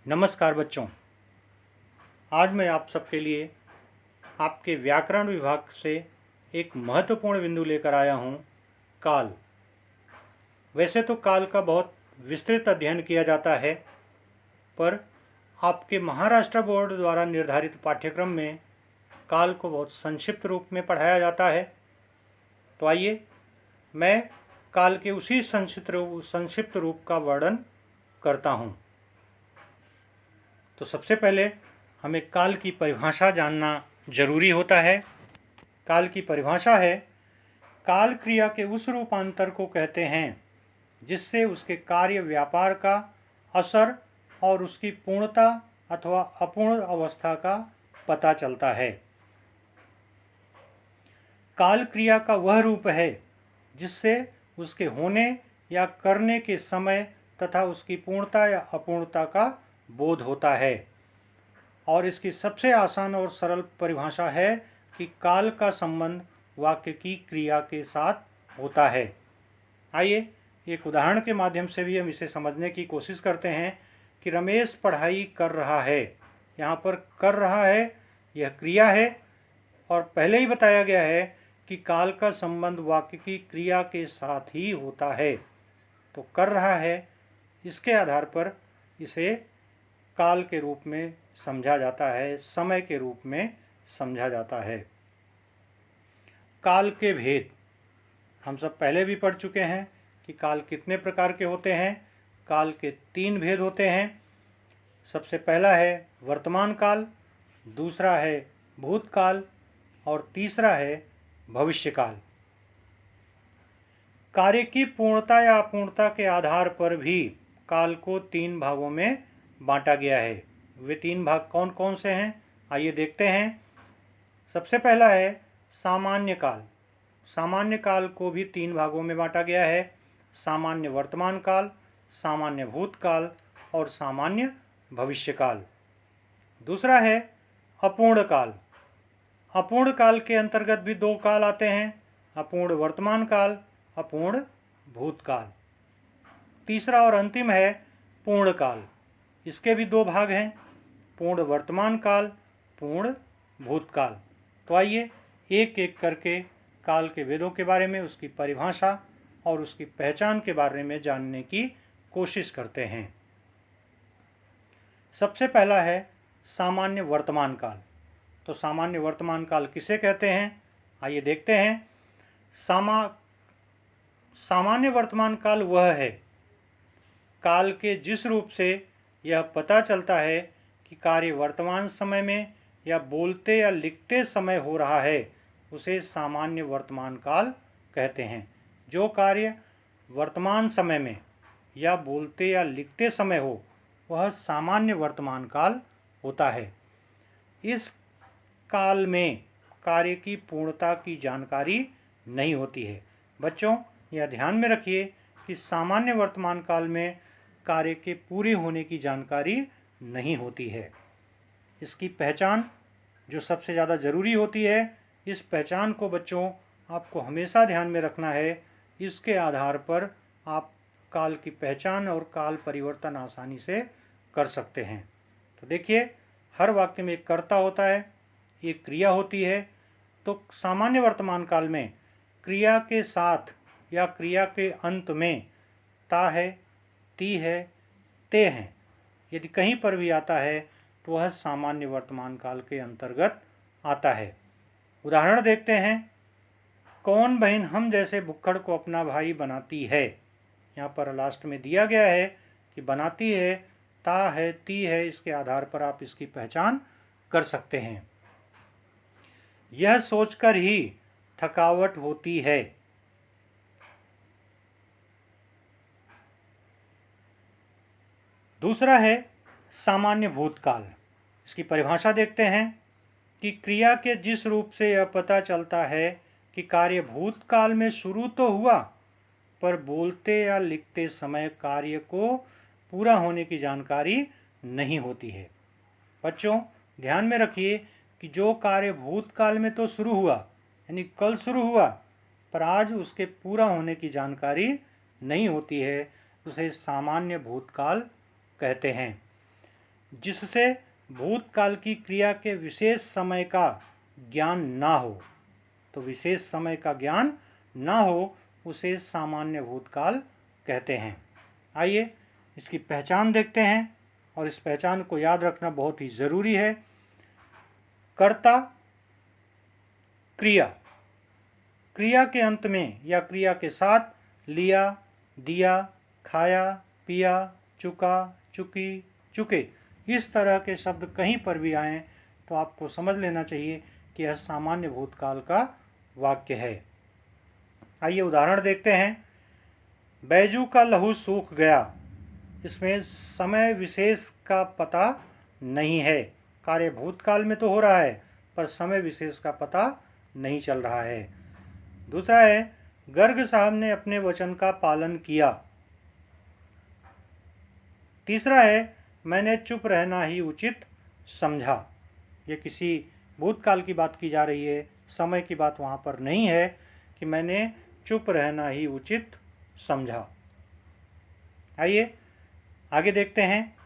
नमस्कार बच्चों। आज मैं आप सबके लिए आपके व्याकरण विभाग से एक महत्वपूर्ण बिंदु लेकर आया हूँ, काल। वैसे तो काल का बहुत विस्तृत अध्ययन किया जाता है, पर आपके महाराष्ट्र बोर्ड द्वारा निर्धारित पाठ्यक्रम में काल को बहुत संक्षिप्त रूप में पढ़ाया जाता है। तो आइए मैं काल के उसी संक्षिप्त रूप का वर्णन करता हूँ। तो सबसे पहले हमें काल की परिभाषा जानना जरूरी होता है। काल की परिभाषा है, काल क्रिया के उस रूपांतर को कहते हैं जिससे उसके कार्य व्यापार का असर और उसकी पूर्णता अथवा अपूर्ण अवस्था का पता चलता है। काल क्रिया का वह रूप है जिससे उसके होने या करने के समय तथा उसकी पूर्णता या अपूर्णता का बोध होता है। और इसकी सबसे आसान और सरल परिभाषा है कि काल का संबंध वाक्य की क्रिया के साथ होता है। आइए एक उदाहरण के माध्यम से भी हम इसे समझने की कोशिश करते हैं कि रमेश पढ़ाई कर रहा है। यहाँ पर कर रहा है यह क्रिया है और पहले ही बताया गया है कि काल का संबंध वाक्य की क्रिया के साथ ही होता है। तो कर रहा है, इसके आधार पर इसे काल के रूप में समझा जाता है, समय के रूप में समझा जाता है। काल के भेद हम सब पहले भी पढ़ चुके हैं कि काल कितने प्रकार के होते हैं। काल के 3 भेद होते हैं। सबसे पहला है वर्तमान काल, दूसरा है भूतकाल और तीसरा है भविष्यकाल। कार्य की पूर्णता या अपूर्णता के आधार पर भी काल को 3 भागों में बांटा गया है। वे 3 भाग कौन कौन से हैं, आइए देखते हैं। सबसे पहला है सामान्य काल। सामान्य काल को भी 3 भागों में बांटा गया है, सामान्य वर्तमान काल, सामान्य भूतकाल और सामान्य भविष्यकाल। दूसरा है अपूर्ण काल। अपूर्ण काल के अंतर्गत भी 2 काल आते हैं, अपूर्ण वर्तमान काल, अपूर्ण भूतकाल। तीसरा और अंतिम है पूर्ण काल। इसके भी 2 भाग हैं, पूर्ण वर्तमान काल, पूर्ण भूतकाल। तो आइए एक एक करके काल के भेदों के बारे में, उसकी परिभाषा और उसकी पहचान के बारे में जानने की कोशिश करते हैं। सबसे पहला है सामान्य वर्तमान काल। तो सामान्य वर्तमान काल किसे कहते हैं, आइए देखते हैं। सामान्य वर्तमान काल वह है काल के जिस रूप से यह पता चलता है कि कार्य वर्तमान समय में या बोलते या लिखते समय हो रहा है, उसे सामान्य वर्तमान काल कहते हैं। जो कार्य वर्तमान समय में या बोलते या लिखते समय हो, वह सामान्य वर्तमान काल होता है। इस काल में कार्य की पूर्णता की जानकारी नहीं होती है। बच्चों, यह ध्यान में रखिए कि सामान्य वर्तमान काल में कार्य के पूरे होने की जानकारी नहीं होती है। इसकी पहचान जो सबसे ज़्यादा ज़रूरी होती है, इस पहचान को बच्चों आपको हमेशा ध्यान में रखना है। इसके आधार पर आप काल की पहचान और काल परिवर्तन आसानी से कर सकते हैं। तो देखिए, हर वाक्य में एक कर्ता होता है, एक क्रिया होती है। तो सामान्य वर्तमान काल में क्रिया के साथ या क्रिया के अंत में ता है, ती है, ते हैं, यदि कहीं पर भी आता है तो वह सामान्य वर्तमान काल के अंतर्गत आता है। उदाहरण देखते हैं। कौन बहन हम जैसे भुक्खड़ को अपना भाई बनाती है। यहाँ पर लास्ट में दिया गया है कि बनाती है, ता है, ती है। इसके आधार पर आप इसकी पहचान कर सकते हैं। यह सोचकर ही थकावट होती है। दूसरा है सामान्य भूतकाल। इसकी परिभाषा देखते हैं कि क्रिया के जिस रूप से यह पता चलता है कि कार्य भूतकाल में शुरू तो हुआ, पर बोलते या लिखते समय कार्य को पूरा होने की जानकारी नहीं होती है। बच्चों, ध्यान में रखिए कि जो कार्य भूतकाल में तो शुरू हुआ, यानी कल शुरू हुआ, पर आज उसके पूरा होने की जानकारी नहीं होती है, उसे सामान्य भूतकाल कहते हैं। जिससे भूतकाल की क्रिया के विशेष समय का ज्ञान ना हो। तो विशेष समय का ज्ञान ना हो उसे सामान्य भूतकाल कहते हैं। आइए इसकी पहचान देखते हैं, और इस पहचान को याद रखना बहुत ही ज़रूरी है। कर्ता, क्रिया, क्रिया के अंत में या क्रिया के साथ लिया, दिया, खाया, पिया, चुका, चुकी, चुके, इस तरह के शब्द कहीं पर भी आएँ तो आपको समझ लेना चाहिए कि यह सामान्य भूतकाल का वाक्य है। आइए उदाहरण देखते हैं। बैजू का लहू सूख गया। इसमें समय विशेष का पता नहीं है। कार्य भूतकाल में तो हो रहा है पर समय विशेष का पता नहीं चल रहा है। दूसरा है, गर्ग साहब ने अपने वचन का पालन किया। तीसरा है, मैंने चुप रहना ही उचित समझा। ये किसी भूतकाल की बात की जा रही है, समय की बात वहाँ पर नहीं है कि मैंने चुप रहना ही उचित समझा। आइए आगे देखते हैं।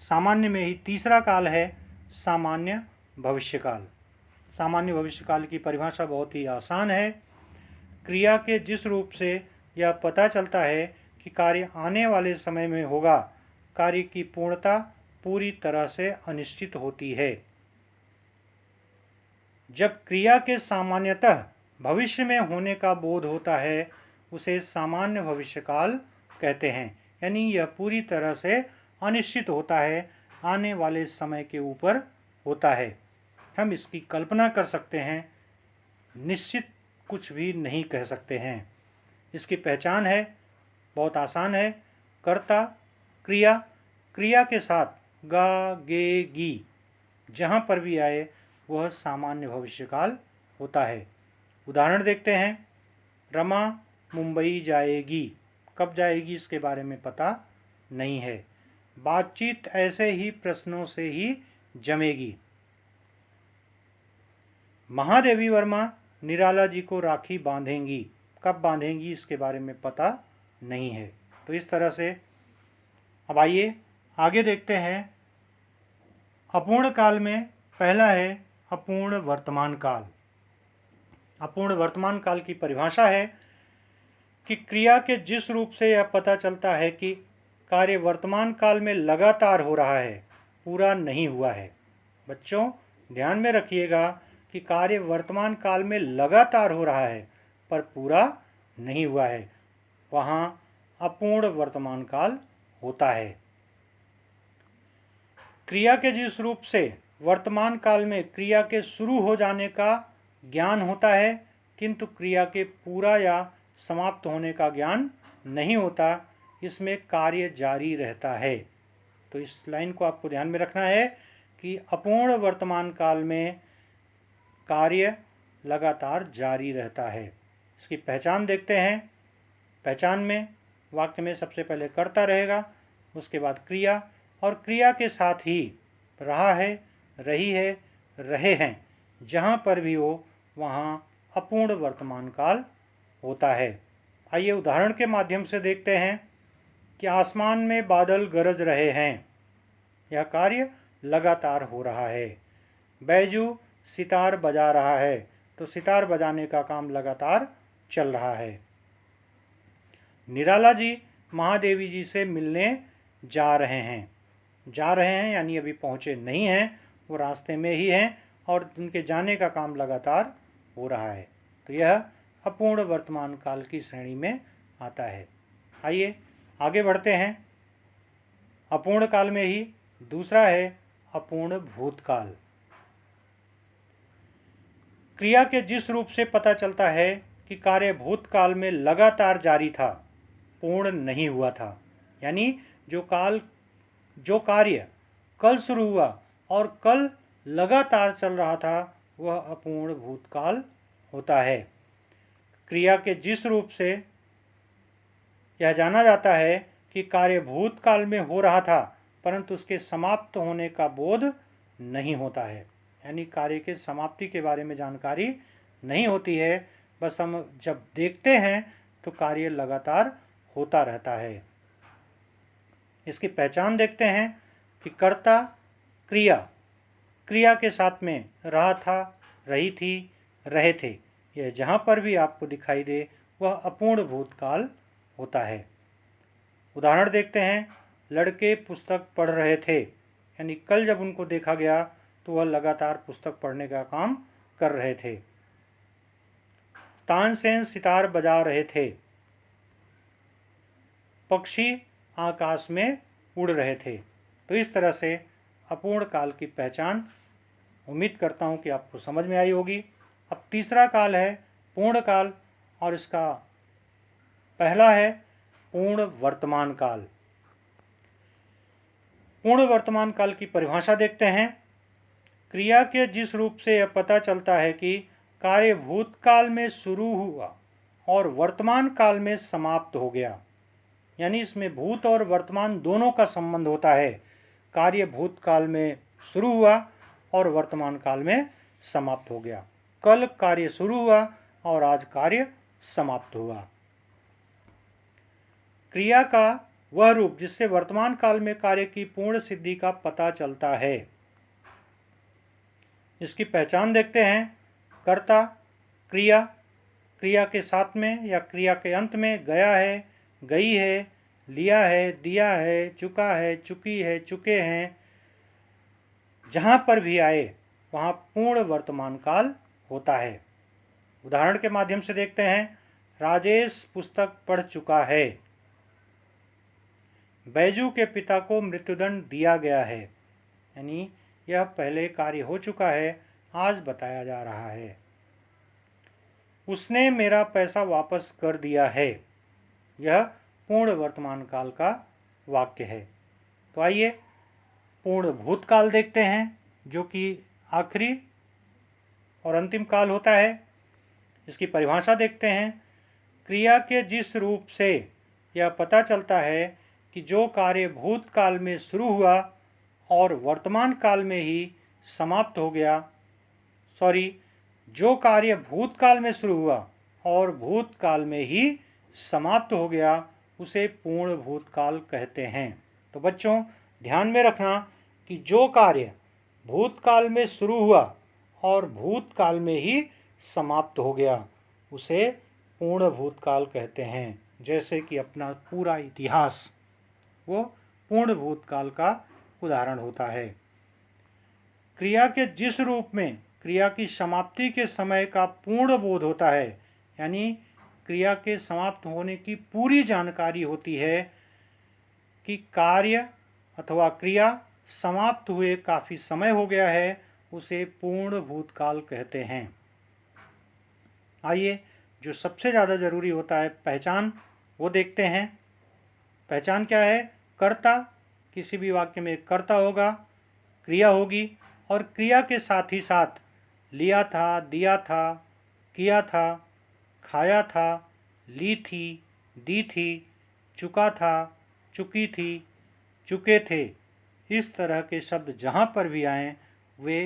सामान्य में ही तीसरा काल है सामान्य भविष्यकाल। सामान्य भविष्यकाल की परिभाषा बहुत ही आसान है। क्रिया के जिस रूप से यह पता चलता है कि कार्य आने वाले समय में होगा, कार्य की पूर्णता पूरी तरह से अनिश्चित होती है। जब क्रिया के सामान्यतः भविष्य में होने का बोध होता है उसे सामान्य भविष्यकाल कहते हैं। यानी यह पूरी तरह से अनिश्चित होता है, आने वाले समय के ऊपर होता है। हम इसकी कल्पना कर सकते हैं, निश्चित कुछ भी नहीं कह सकते हैं। इसकी पहचान है, बहुत आसान है। कर्ता, क्रिया, क्रिया के साथ गा, गे, गी जहाँ पर भी आए वह सामान्य भविष्यकाल होता है। उदाहरण देखते हैं। रमा मुंबई जाएगी। कब जाएगी इसके बारे में पता नहीं है। बातचीत ऐसे ही प्रश्नों से ही जमेगी। महादेवी वर्मा निराला जी को राखी बांधेंगी। कब बांधेंगी इसके बारे में पता नहीं है। तो इस तरह से अब आइए आगे देखते हैं। अपूर्ण काल में पहला है अपूर्ण वर्तमान काल। अपूर्ण वर्तमान काल की परिभाषा है कि क्रिया के जिस रूप से यह पता चलता है कि कार्य वर्तमान काल में लगातार हो रहा है, पूरा नहीं हुआ है। बच्चों ध्यान में रखिएगा कि कार्य वर्तमान काल में लगातार हो रहा है पर पूरा नहीं हुआ है, वहाँ अपूर्ण वर्तमान काल होता है। क्रिया के जिस रूप से वर्तमान काल में क्रिया के शुरू हो जाने का ज्ञान होता है किंतु क्रिया के पूरा या समाप्त होने का ज्ञान नहीं होता, इसमें कार्य जारी रहता है। तो इस लाइन को आपको ध्यान में रखना है कि अपूर्ण वर्तमान काल में कार्य लगातार जारी रहता है। इसकी पहचान देखते हैं। पहचान में वाक्य में सबसे पहले कर्ता रहेगा, उसके बाद क्रिया, और क्रिया के साथ ही रहा है, रही है, रहे हैं, जहाँ पर भी हो वहाँ अपूर्ण वर्तमान काल होता है। आइए उदाहरण के माध्यम से देखते हैं कि आसमान में बादल गरज रहे हैं। यह कार्य लगातार हो रहा है। बैजू सितार बजा रहा है, तो सितार बजाने का काम लगातार चल रहा है। निराला जी महादेवी जी से मिलने जा रहे हैं। जा रहे हैं यानी अभी पहुँचे नहीं हैं, वो रास्ते में ही हैं और उनके जाने का काम लगातार हो रहा है। तो यह अपूर्ण वर्तमान काल की श्रेणी में आता है। आइए आगे बढ़ते हैं। अपूर्ण काल में ही दूसरा है अपूर्ण भूतकाल। क्रिया के जिस रूप से पता चलता है कि कार्य भूतकाल में लगातार जारी था, पूर्ण नहीं हुआ था। यानी जो कार्य कल शुरू हुआ और कल लगातार चल रहा था वह अपूर्ण भूतकाल होता है। क्रिया के जिस रूप से यह जाना जाता है कि कार्य भूतकाल में हो रहा था परंतु उसके समाप्त होने का बोध नहीं होता है। यानी कार्य के समाप्ति के बारे में जानकारी नहीं होती है, बस हम जब देखते हैं तो कार्य लगातार होता रहता है। इसकी पहचान देखते हैं। कि कर्ता क्रिया, क्रिया के साथ में रहा था, रही थी, रहे थे, यह जहाँ पर भी आपको दिखाई दे वह अपूर्ण भूतकाल होता है। उदाहरण देखते हैं। लड़के पुस्तक पढ़ रहे थे, यानी कल जब उनको देखा गया तो वह लगातार पुस्तक पढ़ने का काम कर रहे थे। तानसेन सितार बजा रहे थे। पक्षी आकाश में उड़ रहे थे। तो इस तरह से अपूर्ण काल की पहचान उम्मीद करता हूँ कि आपको समझ में आई होगी। अब तीसरा काल है पूर्ण काल, और इसका पहला है पूर्ण वर्तमान काल। पूर्ण वर्तमान काल की परिभाषा देखते हैं। क्रिया के जिस रूप से यह पता चलता है कि कार्य भूतकाल में शुरू हुआ और वर्तमान काल में समाप्त हो गया, यानी इसमें भूत और वर्तमान दोनों का संबंध होता है। कार्य भूतकाल में शुरू हुआ और वर्तमान काल में समाप्त हो गया। कल कार्य शुरू हुआ और आज कार्य समाप्त हुआ। क्रिया का वह रूप जिससे वर्तमान काल में कार्य की पूर्ण सिद्धि का पता चलता है। इसकी पहचान देखते हैं। कर्ता क्रिया, क्रिया के साथ में या क्रिया के अंत में गया है, गई है, लिया है, दिया है, चुका है, चुकी है, चुके हैं, जहाँ पर भी आए वहाँ पूर्ण वर्तमान काल होता है। उदाहरण के माध्यम से देखते हैं। राजेश पुस्तक पढ़ चुका है। बैजू के पिता को मृत्युदंड दिया गया है, यानी यह पहले कार्य हो चुका है, आज बताया जा रहा है। उसने मेरा पैसा वापस कर दिया है, यह पूर्ण वर्तमान काल का वाक्य है। तो आइए पूर्ण भूतकाल देखते हैं, जो कि आखिरी और अंतिम काल होता है। इसकी परिभाषा देखते हैं। क्रिया के जिस रूप से यह पता चलता है कि जो कार्य भूतकाल में शुरू हुआ और वर्तमान काल में ही समाप्त हो गया, जो कार्य भूतकाल में शुरू हुआ और भूतकाल में ही समाप्त हो गया, उसे पूर्ण भूतकाल कहते हैं। तो बच्चों ध्यान में रखना कि जो कार्य भूतकाल में शुरू हुआ और भूतकाल में ही समाप्त हो गया, उसे पूर्ण भूतकाल कहते हैं। जैसे कि अपना पूरा इतिहास वो पूर्ण भूतकाल का उदाहरण होता है। क्रिया के जिस रूप में क्रिया की समाप्ति के समय का पूर्ण बोध होता है, यानी क्रिया के समाप्त होने की पूरी जानकारी होती है कि कार्य अथवा क्रिया समाप्त हुए काफ़ी समय हो गया है, उसे पूर्ण भूतकाल कहते हैं। आइए जो सबसे ज़्यादा ज़रूरी होता है पहचान, वो देखते हैं। पहचान क्या है? कर्ता, किसी भी वाक्य में कर्ता होगा, क्रिया होगी और क्रिया के साथ ही साथ लिया था, दिया था, किया था, खाया था, ली थी, दी थी, चुका था, चुकी थी, चुके थे, इस तरह के शब्द जहाँ पर भी आएँ वे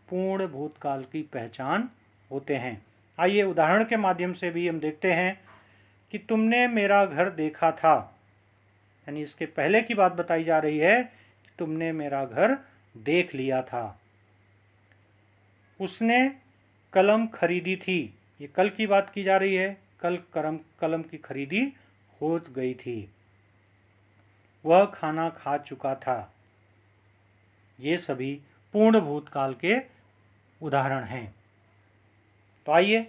पूर्ण भूतकाल की पहचान होते हैं। आइए उदाहरण के माध्यम से भी हम देखते हैं कि तुमने मेरा घर देखा था, यानी इसके पहले की बात बताई जा रही है कि तुमने मेरा घर देख लिया था। उसने कलम खरीदी थी, ये कल की बात की जा रही है, कल कलम की खरीदी हो गई थी। वह खाना खा चुका था। ये सभी पूर्ण भूतकाल के उदाहरण हैं। तो आइए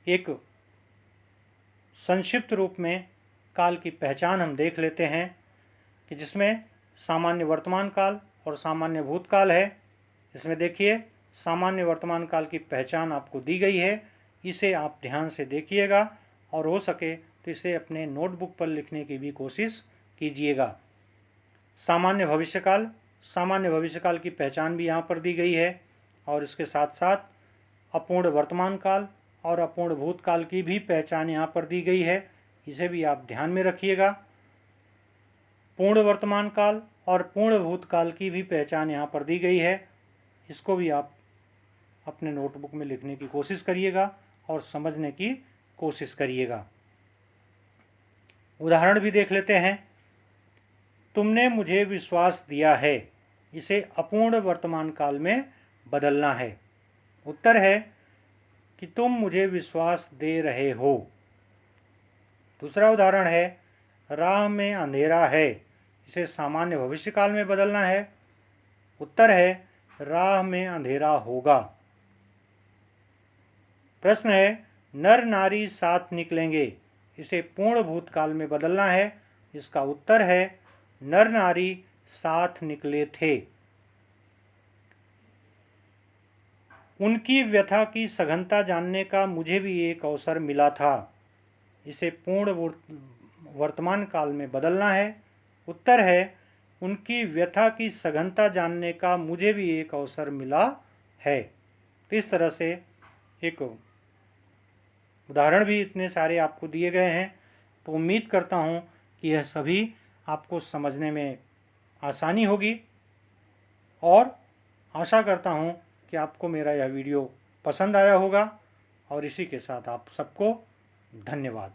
एक संक्षिप्त रूप में काल की पहचान हम देख लेते हैं कि जिसमें सामान्य वर्तमान काल और सामान्य भूतकाल है। इसमें देखिए सामान्य वर्तमान काल की पहचान आपको दी गई है, इसे आप ध्यान से देखिएगा और हो सके तो इसे अपने नोटबुक पर लिखने की भी कोशिश कीजिएगा। सामान्य भविष्यकाल की पहचान भी यहाँ पर दी गई है और इसके साथ साथ अपूर्ण वर्तमान काल और अपूर्ण भूतकाल की भी पहचान यहाँ पर दी गई है, इसे भी आप ध्यान में रखिएगा। पूर्ण वर्तमान काल और पूर्ण भूतकाल की भी पहचान यहाँ पर दी गई है, इसको भी आप अपने नोटबुक में लिखने की कोशिश करिएगा और समझने की कोशिश करिएगा। उदाहरण भी देख लेते हैं। तुमने मुझे विश्वास दिया है, इसे अपूर्ण वर्तमान काल में बदलना है। उत्तर है कि तुम मुझे विश्वास दे रहे हो। दूसरा उदाहरण है, राह में अंधेरा है, इसे सामान्य भविष्य काल में बदलना है। उत्तर है, राह में अंधेरा होगा। प्रश्न है, नर नारी साथ निकलेंगे, इसे पूर्ण भूतकाल में बदलना है। इसका उत्तर है, नर नारी साथ निकले थे। उनकी व्यथा की सघनता जानने का मुझे भी एक अवसर मिला था, इसे पूर्ण वर्तमान काल में बदलना है। उत्तर है, उनकी व्यथा की सघनता जानने का मुझे भी एक अवसर मिला है। तो इस तरह से एक उदाहरण भी इतने सारे आपको दिए गए हैं। तो उम्मीद करता हूँ कि यह सभी आपको समझने में आसानी होगी और आशा करता हूँ कि आपको मेरा यह वीडियो पसंद आया होगा। और इसी के साथ आप सबको धन्यवाद।